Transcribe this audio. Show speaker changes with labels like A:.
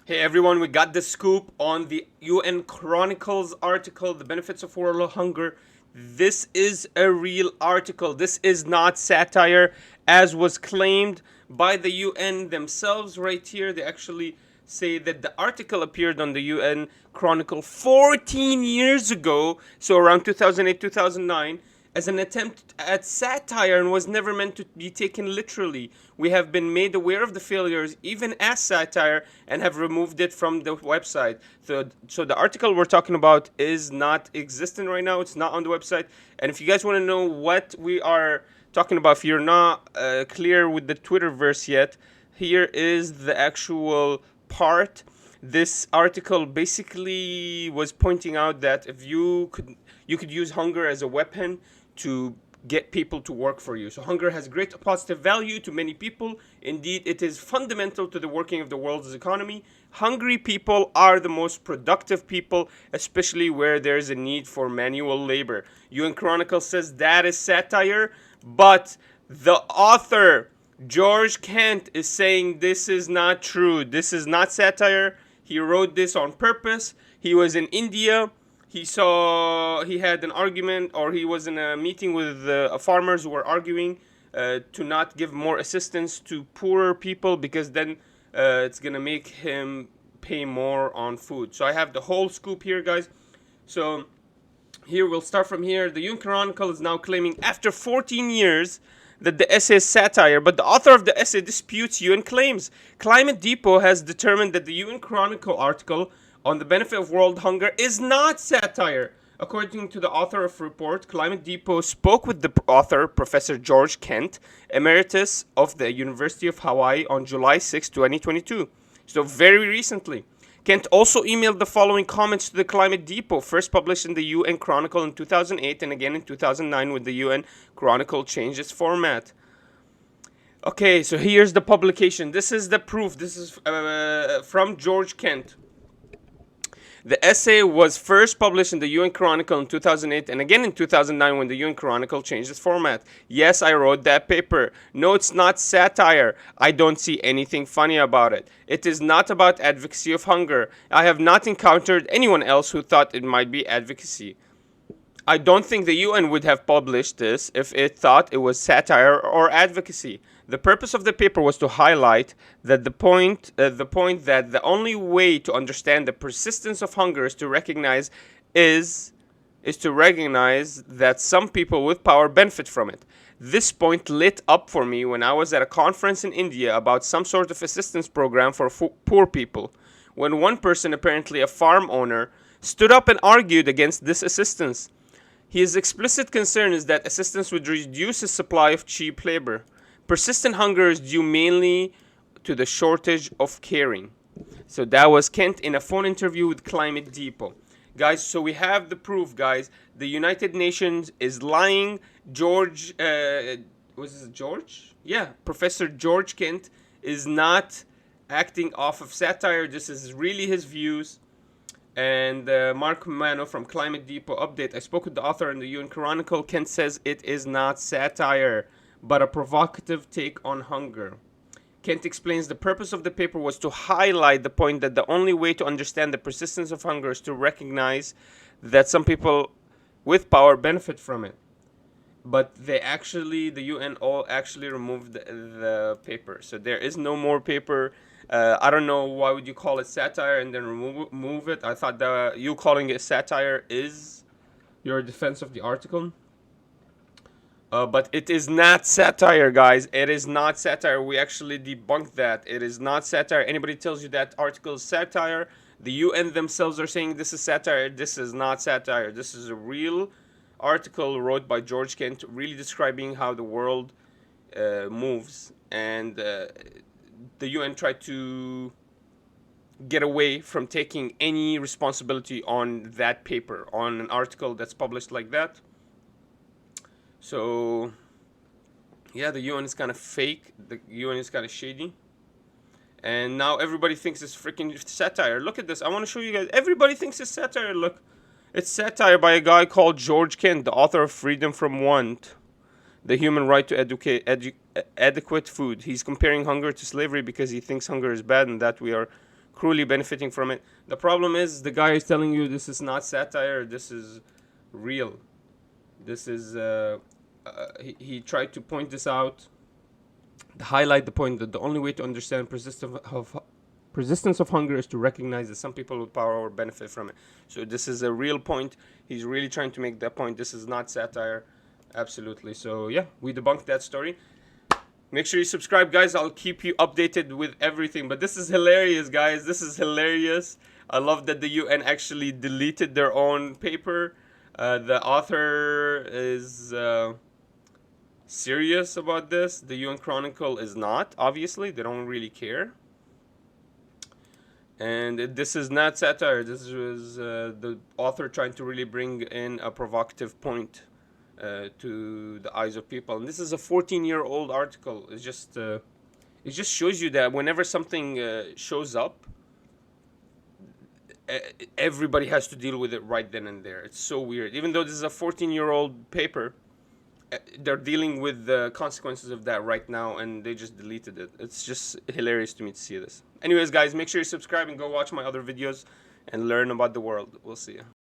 A: Hey everyone, we got the scoop on the UN Chronicles article, The Benefits of World Hunger. This is a real article. This is not satire, as was claimed by the UN themselves right here. They actually say that the article appeared on the UN Chronicle 14 years ago, so around 2008, 2009, as an attempt at satire and was never meant to be taken literally. We have been made aware of the failures, even as satire, and have removed it from the website. So the article we're talking about is not existent right now. It's not on the website. And if you guys want to know what we are talking about, if you're not clear with the Twitterverse yet, here is the actual part. This article basically was pointing out that if you could use hunger as a weapon to get people to work for you. So hunger has great positive value to many people. Indeed, it is fundamental to the working of the world's economy. Hungry people are the most productive people, especially where there's a need for manual labor. UN Chronicle says that is satire, but the author, George Kent, is saying this is not true. This is not satire. He wrote this on purpose. He was in India. He had an argument, or he was in a meeting with farmers who were arguing to not give more assistance to poorer people because then it's gonna make him pay more on food. So I have the whole scoop here, guys. So here we'll start from here. The UN Chronicle is now claiming after 14 years that the essay is satire, but the author of the essay disputes UN claims. Climate Depot has determined that the UN Chronicle article on the benefit of world hunger is not satire. According to the author of the report, Climate Depot spoke with the author, Professor George Kent, emeritus of the University of Hawaii, on July 6, 2022. So very recently. Kent also emailed the following comments to the Climate Depot, first published in the UN Chronicle in 2008 and again in 2009 when the UN Chronicle changed its format. Okay, so here's the publication. This is the proof. This is from George Kent. The essay was first published in the UN Chronicle in 2008 and again in 2009 when the UN Chronicle changed its format. Yes, I wrote that paper. No, it's not satire. I don't see anything funny about it. It is not about advocacy of hunger. I have not encountered anyone else who thought it might be advocacy. I don't think the UN would have published this if it thought it was satire or advocacy. The purpose of the paper was to highlight that the point that the only way to understand the persistence of hunger is to recognize that some people with power benefit from it. This point lit up for me when I was at a conference in India about some sort of assistance program for poor people, when one person, apparently a farm owner, stood up and argued against this assistance. His explicit concern is that assistance would reduce the supply of cheap labor. Persistent hunger is due mainly to the shortage of caring. So that was Kent in a phone interview with Climate Depot. Guys, so we have the proof, guys. The United Nations is lying. George, was it George? Yeah, Professor George Kent is not acting off of satire. This is really his views. And Mark Mano from Climate Depot update. I spoke with the author in the UN Chronicle. Kent says it is not satire, but a provocative take on hunger. Kent explains the purpose of the paper was to highlight the point that the only way to understand the persistence of hunger is to recognize that some people with power benefit from it. But the UN all actually removed the paper. So there is no more paper. I don't know why would you call it satire and then remove it. I thought that you calling it satire is your defense of the article. But it is not satire, guys. It is not satire. We actually debunked that. It is not satire. Anybody tells you that article is satire, the UN themselves are saying this is satire. This is not satire. This is a real article wrote by George Kent, really describing how the world moves. And the UN tried to get away from taking any responsibility on that paper, on an article that's published like that. So, yeah, the UN is kind of fake. The UN is kind of shady. And now everybody thinks it's freaking satire. Look at this. I want to show you guys. Everybody thinks it's satire. Look. It's satire by a guy called George Kent, the author of Freedom from Want, the human right to adequate food. He's comparing hunger to slavery because he thinks hunger is bad and that we are cruelly benefiting from it. The problem is the guy is telling you this is not satire, this is real. This is he tried to point this out, highlight the point that the only way to understand persistence of hunger is to recognize that some people with power will benefit from it. So this is a real point. He's really trying to make that point. This is not satire. Absolutely. So yeah, we debunked that story. Make sure you subscribe, guys. I'll keep you updated with everything. But this is hilarious, guys. This is hilarious. I love that the UN actually deleted their own paper. The author is serious about this. The UN Chronicle is not, obviously. They don't really care. And this is not satire. This was the author trying to really bring in a provocative point to the eyes of people. And this is a 14-year-old article. It just shows you that whenever something shows up, everybody has to deal with it right then and there. It's so weird. Even though this is a 14-year-old paper, they're dealing with the consequences of that right now, and they just deleted it. It's just hilarious to me to see this. Anyways, guys, make sure you subscribe and go watch my other videos and learn about the world. We'll see you.